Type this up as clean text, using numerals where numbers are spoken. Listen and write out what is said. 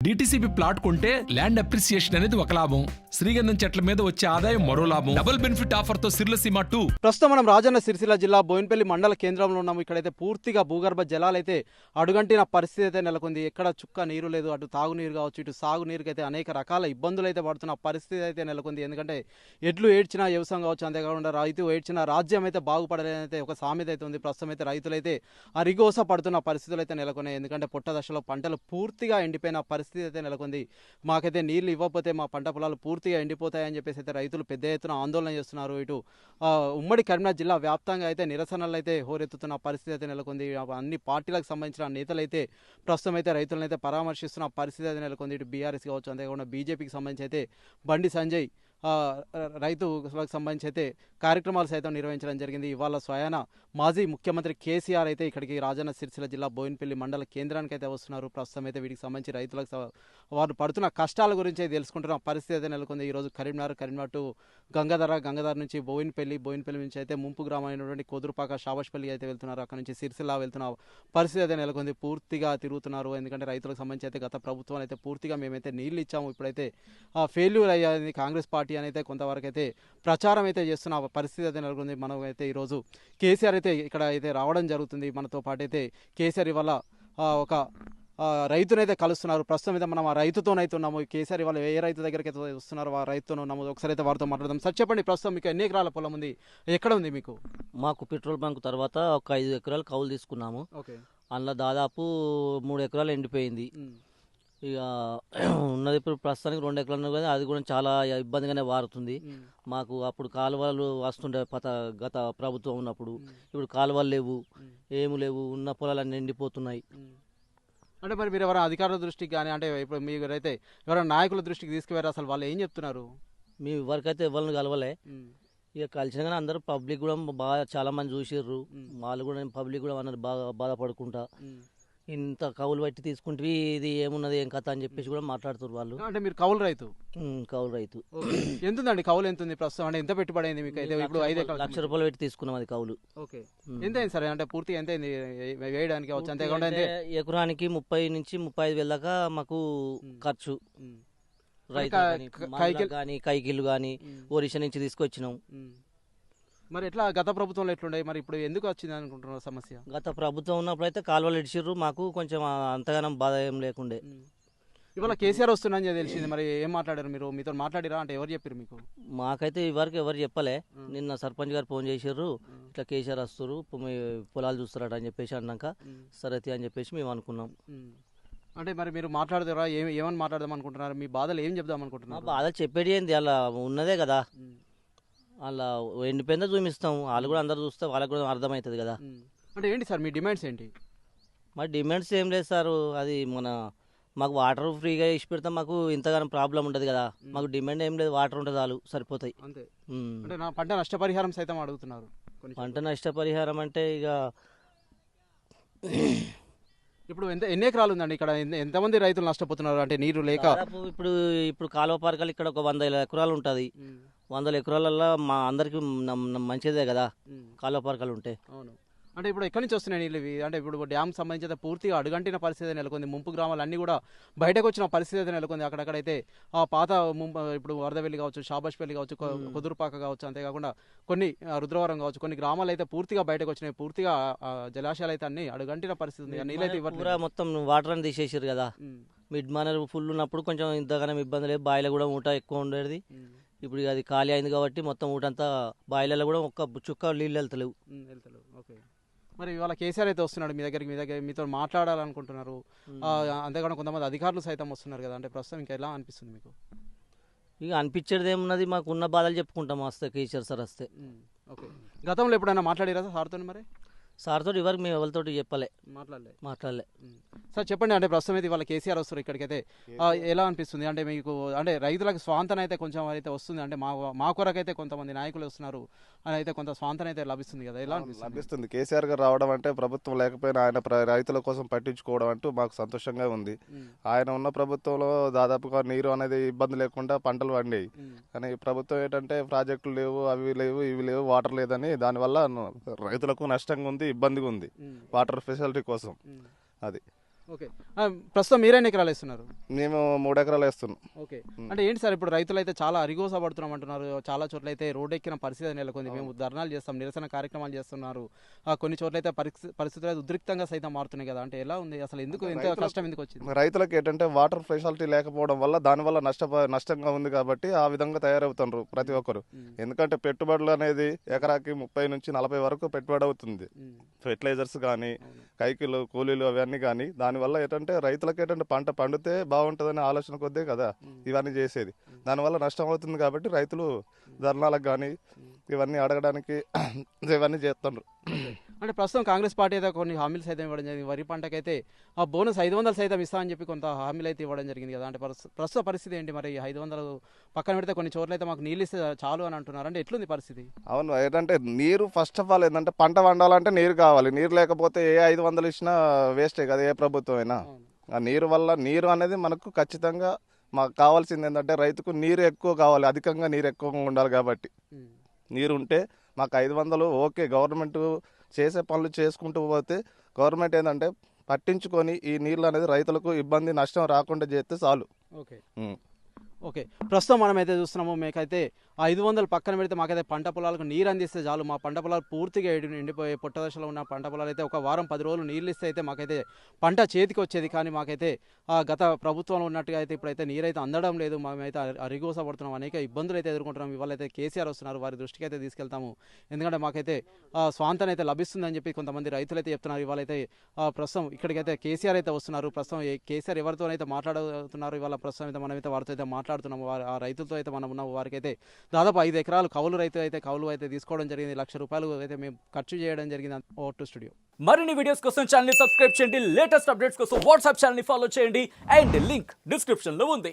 DTCP plot కొంటే land appreciation అనేది ఒక లాభం, శ్రీగంధం చెట్ల మీద వచ్చే ఆదాయం మరో లాభం. డబుల్ బెనిఫిట్ ఆఫర్ తో సిర్లసీమ 2. ప్రస్తుతం మనం రాజన్న సిరిసిల్ల జిల్లా బోయినపల్లి మండల కేంద్రంలో ఉన్నాము. ఇక్కడైతే పూర్తిగా భూగర్భ జలాలైతే అడుగంటిన పరిస్థితి అయితే నెలకొంది. ఎక్కడ చుక్క నీరు లేదు. అటు తాగునీరు కావచ్చు, ఇటు సాగునీరుకి అయితే అనేక రకాల ఇబ్బందులు అయితే పడుతున్న పరిస్థితి అయితే నెలకొంది. ఎందుకంటే ఎడ్లు ఏడ్చిన వ్యవసాయం కావచ్చు, అంతేకాకుండా రైతు ఏడ్చిన రాజ్యం అయితే బాగుపడలేదైతే ఒక సామెత అయితే ఉంది. ప్రస్తుతం అయితే రైతులైతే అరిగోస పడుతున్న పరిస్థితులు అయితే నెలకొన్నాయి. ఎందుకంటే పొట్ట దశలో పంటలు పూర్తిగా ఎండిపోయిన పరిస్థితి అయితే నెలకొంది. మాకైతే నీళ్లు ఇవ్వకపోతే మా పంట పొలాలు పూర్తిగా ఎండిపోతాయని చెప్పేసి అయితే రైతులు పెద్ద ఎత్తున ఆందోళన చేస్తున్నారు. ఇటు ఉమ్మడి కరీంనగర్ జిల్లా వ్యాప్తంగా అయితే నిరసనలు అయితే హోరెత్తుతున్న పరిస్థితి అయితే నెలకొంది. అన్ని పార్టీలకు సంబంధించిన నేతలు అయితే ప్రస్తుతం అయితే రైతులను అయితే పరామర్శిస్తున్న పరిస్థితి అయితే నెలకొంది. ఇటు బీఆర్ఎస్ కావచ్చు, అంతేకాకుండా బీజేపీకి సంబంధించి అయితే బండి సంజయ్ రైతులకు సంబంధించి అయితే కార్యక్రమాలు సైతం నిర్వహించడం జరిగింది. ఇవాళ స్వయాన మాజీ ముఖ్యమంత్రి కేసీఆర్ అయితే ఇక్కడికి రాజన్న సిరిసిల్ల జిల్లా బోయినపల్లి మండల కేంద్రానికి అయితే వస్తున్నారు. ప్రస్తుతం అయితే వీటికి సంబంధించి రైతులకు వారు పడుతున్న కష్టాల గురించి తెలుసుకుంటున్న పరిస్థితి అయితే నెలకొంది. ఈరోజు కరీంనగర్ టు గంగాధర నుంచి బోయినపల్లి నుంచి అయితే ముంపు గ్రామైనటువంటి కోదురుపాక షాబాష్పల్లి అయితే వెళ్తున్నారు. అక్కడ నుంచి సిరిసిల్ల వెళ్తున్న పరిస్థితి అయితే నెలకొంది. పూర్తిగా తిరుగుతున్నారు. ఎందుకంటే రైతులకు సంబంధించి అయితే గత ప్రభుత్వం అయితే పూర్తిగా మేమైతే నీళ్లు ఇచ్చాము, ఇప్పుడైతే ఫెయిల్యూర్ అయ్యాది కాంగ్రెస్ పార్టీ అని అయితే కొంతవరకు అయితే ప్రచారం అయితే చేస్తున్న పరిస్థితి అయితే నెలకొంది. మనం అయితే ఈరోజు కేసీఆర్ అయితే ఇక్కడ అయితే రావడం జరుగుతుంది. మనతో పాటు అయితే కేసీఆర్ ఇవాళ ఒక రైతునైతే కలుస్తున్నారు. ప్రస్తుతం అయితే మనం ఆ రైతుతోనైతే ఉన్నాము. కేసీఆర్ ఇవాళ ఏ రైతు దగ్గరికి అయితే వస్తున్నారు, ఆ రైతుతో ఉన్నాము. ఒకసారి అయితే వారితో మాట్లాడదాం. సార్ చెప్పండి, ప్రస్తుతం మీకు ఎన్ని ఎకరాల పొలం ఉంది, ఎక్కడ ఉంది మీకు? మాకు పెట్రోల్ బంక్ తర్వాత ఒక 5 ఎకరాలు కౌలు తీసుకున్నాము. ఓకే. అందులో దాదాపు 3 ఎకరాలు ఎండిపోయింది. ఇక ఉన్నది ఇప్పుడు ప్రస్తుతానికి 2 ఎకరాలు ఉన్నాయి కదా, అది కూడా చాలా ఇబ్బందిగానే వారుతుంది మాకు. అప్పుడు కాలువలు వస్తుండే గత ప్రభుత్వం ఉన్నప్పుడు, ఇప్పుడు కాలువలు లేవు, ఏమి లేవు, ఉన్న పొలాలన్నీ ఎండిపోతున్నాయి. అంటే మరి మీరు ఎవరైనా అధికారుల దృష్టికి కానీ, అంటే ఇప్పుడు మీరైతే ఎవరైనా నాయకుల దృష్టికి తీసుకువెళ్ళారు, అసలు వాళ్ళు ఏం చెప్తున్నారు? మేము ఎవరికైతే ఎవరిని కలవలే. ఇక కలిసిన కానీ అందరూ పబ్లిక్ కూడా బాగా చాలా మంది చూసిర్రు. వాళ్ళు కూడా పబ్లిక్ కూడా అన్నారు బాగా బాధపడుకుంటా, ఇంత కౌలు బట్టి తీసుకుంటే ఇది ఏమున్నది ఏం కథ అని చెప్పేసి కూడా మాట్లాడుతారు వాళ్ళు. అంటే మీరు కౌలు రైతు? కౌలు రైతు. ఎంతుందండి కౌలు, ఎంత ఉంది ప్రస్తుతం? అంటే ఎంత పెట్టుబడి అయింది మీకు? అయితే ఇప్పుడు 5 ఎకరాలు 1,00,000 రూపాయలు పెట్టి తీసుకున్నాం అది కౌలు. ఓకే. ఎంత అయింది సార్? అంటే పూర్తి ఎంత అయింది వేయడానికి? అంతేకాకుండా ఎకరానికి 30 నుంచి 35 వేల దాకా మాకు ఖర్చు. రైతు కానీ కైకిళ్ళు కానీ ఒరిస్సా నుంచి తీసుకొచ్చినాం. మరి ఎట్లా గత ప్రభుత్వంలో ఎట్లుండే, మరి ఇప్పుడు ఎందుకు వచ్చింది అనుకుంటున్నారు సమస్య? గత ప్రభుత్వం ఉన్నప్పుడు అయితే కాలువలు ఇడిచిర్రు, మాకు కొంచెం అంతగానం బాధ ఏం లేకుండే. ఇవాళ కేసీఆర్ వస్తున్నారని తెలిసింది, మరి ఏం మాట్లాడారు మీరు? మీతో మాట్లాడిరా? అంటే ఎవరు చెప్పారు మీకు? మాకైతే ఇవరకు ఎవరు చెప్పలే. నిన్న సర్పంచ్ గారు ఫోన్ చేసారు, ఇట్లా కేసీఆర్ వస్తారు, మీ పొలాలు చూస్తారట అని చెప్పేసి అన్నాక సరే అని చెప్పేసి మేము అనుకున్నాం. అంటే మరి మీరు మాట్లాడతారా? ఏమని మాట్లాడదాం అనుకుంటున్నారు? మీ బాధలు ఏం చెప్దాం అనుకుంటున్నారు? బాధలు చెప్పేది ఏంది, అలా ఉన్నదే కదా, అలా ఎండిపోయిందో చూపిస్తాం. వాళ్ళు కూడా అందరు చూస్తే వాళ్ళకి కూడా అర్థమవుతుంది కదా. అంటే ఏంటి సార్ మీ డిమాండ్స్ ఏంటి? మా డిమాండ్స్ ఏం లేదు సార్, అది మాకు వాటర్ ఫ్రీగా ఇచ్చి పెడతాం, మాకు ఇంతగానో ప్రాబ్లం ఉండదు కదా. మాకు డిమాండ్ ఏం లేదు, వాటర్ ఉంటుంది చాలు, సరిపోతాయి. అంతే. అంటే నా పంట నష్టపరిహారం సైతం అడుగుతున్నారు. పంట నష్టపరిహారం అంటే ఇక ఇప్పుడు ఎన్ని ఎకరాలు ఉందండి ఇక్కడ? ఎంతమంది రైతులు నష్టపోతున్నారు అంటే నీరు లేక? ఇప్పుడు కాలువ పార్కలు ఇక్కడ ఒక 100 ఎకరాలు ఉంటుంది. 100 ఎకరాలలో మా అందరికి మంచిదే కదా కాలువ పార్కలు ఉంటే. అవును. అంటే ఇప్పుడు ఎక్కడి నుంచి వస్తున్నాయి నీళ్ళు ఇవి? అంటే ఇప్పుడు డ్యామ్ సంబంధించి పూర్తిగా అడుగంటిన పరిస్థితి నెలకొంది. ముంపు గ్రామాలు అన్నీ కూడా బయటకు వచ్చిన పరిస్థితి అయితే నెలకొంది. అక్కడక్కడైతే ఆ పాత ఇప్పుడు వరదవెల్లి కావచ్చు, షాబాష్పల్లి కావచ్చు, కుదురుపాక కావచ్చు, అంతేకాకుండా కొన్ని రుద్రవరం కావచ్చు, కొన్ని గ్రామాలు అయితే పూర్తిగా బయటకు వచ్చినాయి. పూర్తిగా జలాశయాలు అయితే అన్ని అడుగంటిన పరిస్థితి ఉంది. నీళ్ళైతే ఇవ్వరు, మొత్తం వాటర్ అని తీసేసారు కదా. మిడ్ మానర్ ఫుల్ ఉన్నప్పుడు కొంచెం ఇంతగానో ఇబ్బంది లేదు, బాయిలో కూడా ఊట ఎక్కువ ఉండేది. ఇప్పుడు అది ఖాళీ అయింది కాబట్టి మొత్తం ఊటంతా బాయిలలో కూడా ఒక్క చుక్క నీళ్ళు వెళ్తలేవు. ఓకే. మరి ఇవాళ కేసీఆర్ అయితే వస్తున్నాడు మీ దగ్గరికి, మీతో మాట్లాడాలనుకుంటున్నారు. అంతేకాకుండా కొంతమంది అధికారులు సైతం వస్తున్నారు కదా. అంటే ప్రస్తుతం ఇంకా ఎలా అనిపిస్తుంది మీకు? ఇక అనిపించేది ఏమున్నది, మాకు ఉన్న బాధలు చెప్పుకుంటాం వస్తే కేసీఆర్ సార్ వస్తే. ఓకే. గతంలో ఎప్పుడైనా మాట్లాడారా సార్తో? మరి సార్తో ఇవరకు మేము ఎవరితో చెప్పలే, మాట్లాడలే. సార్ చెప్పండి, అంటే ప్రస్తుతం అయితే ఇవాళ కేసీఆర్ వస్తారు ఇక్కడికైతే, ఎలా అనిపిస్తుంది? అంటే మీకు అంటే రైతులకు స్వాంతన అయితే కొంచెం అయితే వస్తుంది, అంటే మా కొరకైతే కొంతమంది నాయకులు వస్తున్నారు అని అయితే కొంత స్వాంతన అయితే లభిస్తుంది కదా, ఎలా లభిస్తుంది? కేసీఆర్ గారు రావడం అంటే ప్రభుత్వం లేకపోయినా ఆయన రైతుల కోసం పట్టించుకోవడం అంటూ మాకు సంతోషంగా ఉంది. ఆయన ఉన్న ప్రభుత్వంలో దాదాపుగా నీరు అనేది ఇబ్బంది లేకుండా పంటలు పండేవి. కానీ ప్రభుత్వం ఏంటంటే ప్రాజెక్టులు లేవు, అవి లేవు, ఇవి లేవు, వాటర్ లేదని దానివల్ల రైతులకు నష్టంగా ఉంది, ఇబ్బందిగా ఉంది వాటర్ ఫెసిలిటీ కోసం. అది ఓకే. ప్రస్తుతం మీరెన్ని ఎకరాలు వేస్తున్నారు? మేము 3 ఎకరాలు వేస్తున్నాం. ఓకే. అంటే ఏంటి సార్ ఇప్పుడు రైతులు అయితే చాలా అరిగోస పడుతున్నాం అంటున్నారు. చాలా చోట్ల అయితే రోడ్డు ఎక్కిన పరిస్థితి నెలకొంది. మేము ధర్నాలు చేస్తాం, నిరసన కార్యక్రమాలు చేస్తున్నారు. కొన్ని చోట్ల అయితే పరిస్థితులు అయితే ఉద్రిక్తంగా సైతం మారుతున్నాయి కదా. అంటే ఎలా ఉంది అసలు, ఎందుకు ఇంత కష్టం ఎందుకు వచ్చింది? రైతులకు ఏంటంటే వాటర్ ఫెసిలిటీ లేకపోవడం వల్ల దానివల్ల నష్టంగా ఉంది కాబట్టి ఆ విధంగా తయారవుతున్నారు ప్రతి ఒక్కరు. ఎందుకంటే పెట్టుబడులు అనేది ఎకరాకి 30 నుంచి 40 వరకు పెట్టుబడి అవుతుంది. ఫెర్టిలైజర్స్ కానీ, కైకిలు, కూలీలు అవన్నీ కానీ, దానివల్ల ఏంటంటే రైతులకు ఏంటంటే పంట పండితే బాగుంటుందనే ఆలోచన కొద్దే కదా ఇవన్నీ చేసేది. దానివల్ల నష్టం అవుతుంది కాబట్టి రైతులు ధర్నాలకు కానీ ఇవన్నీ అడగడానికి ఇవన్నీ చేస్తున్నారు. అంటే ప్రస్తుతం కాంగ్రెస్ పార్టీ అయితే కొన్ని హామీలు సైతం ఇవ్వడం జరిగింది. వరి పంటకైతే ఆ బోనస్ 500 సైతం ఇస్తా అని చెప్పి కొంత హామీలు అయితే ఇవ్వడం జరిగింది కదా. అంటే ప్రస్తుత పరిస్థితి ఏంటి మరి? 500 పక్కన పెడితే కొన్ని చోట్ల అయితే మాకు నీళ్ళు ఇస్తే చాలు అని అంటున్నారు. అంటే ఎట్లుంది పరిస్థితి? అవును, ఏంటంటే నీరు ఫస్ట్ ఆఫ్ ఆల్ ఏంటంటే పంట వండాలంటే నీరు కావాలి. నీరు లేకపోతే ఏ 500 ఇచ్చినా వేస్టే కదా, ఏ ప్రభుత్వం అయినా. ఆ నీరు వల్ల, నీరు అనేది మనకు ఖచ్చితంగా మాకు కావాల్సింది ఏంటంటే రైతుకు నీరు ఎక్కువ కావాలి, అధికంగా నీరు ఎక్కువగా ఉండాలి. కాబట్టి నీరు ఉంటే మాకు 500 ఓకే. గవర్నమెంట్ చేసే పనులు చేసుకుంటూ పోతే గవర్నమెంట్ ఏంటంటే పట్టించుకొని ఈ నీళ్ళు అనేది రైతులకు ఇబ్బంది, నష్టం రాకుండా చేస్తే చాలు. ఓకే. ఓకే. ప్రస్తుతం మనం అయితే చూస్తున్నాము, మేకైతే 500 పక్కన పెడితే మాకైతే పంట పొలాలకు నీరు అందిస్తే చాలు. మా పంట పొలాలు పూర్తిగా ఎండిపోయే పొట్ట దశలో ఉన్న పంట పొలాలు అయితే ఒక వారం 10 రోజులు నీళ్ళు ఇస్తే అయితే మాకైతే పంట చేతికి వచ్చేది. కానీ మాకైతే గత ప్రభుత్వంలో ఉన్నట్టుగా అయితే ఇప్పుడైతే నీరైతే అందడం లేదు. మేమైతే అరిగోస పడుతున్నాం, అనేక ఇబ్బందులు అయితే ఎదుర్కొంటున్నాం. ఇవాళ అయితే కేసీఆర్ వస్తున్నారు, వారి దృష్టికి అయితే తీసుకెళ్తాము. ఎందుకంటే మాకైతే స్వాంతన అయితే లభిస్తుందని చెప్పి కొంతమంది రైతులు అయితే చెప్తున్నారు. ఇవాళ అయితే ప్రస్తుతం ఇక్కడికైతే కేసీఆర్ అయితే వస్తున్నారు. ప్రస్తుతం కేసీఆర్ ఎవరితోనైతే మాట్లాడుతున్నారు ఇవాళ ప్రస్తుతం అయితే మనమైతే వారితో అయితే మాట్లాడుతున్నాము. ఆ రైతులతో అయితే మనం ఉన్నాము. వారికి అయితే దాదాపు 5 ఎకరాలు కౌలు అయితే తీసుకోవడం జరిగింది. ₹1,00,000 అయితే మేము ఖర్చు చేయడం జరిగింది. Vote studio. మరిన్ని వీడియోస్ కోసం ఛానల్ ని సబ్స్క్రైబ్ చేయండి. లేటెస్ట్ అప్డేట్స్ కోసం వాట్సాప్ ఛానల్ ని ఫాలో చేయండి. అండ్ లింక్ డిస్క్రిప్షన్ లో ఉంది.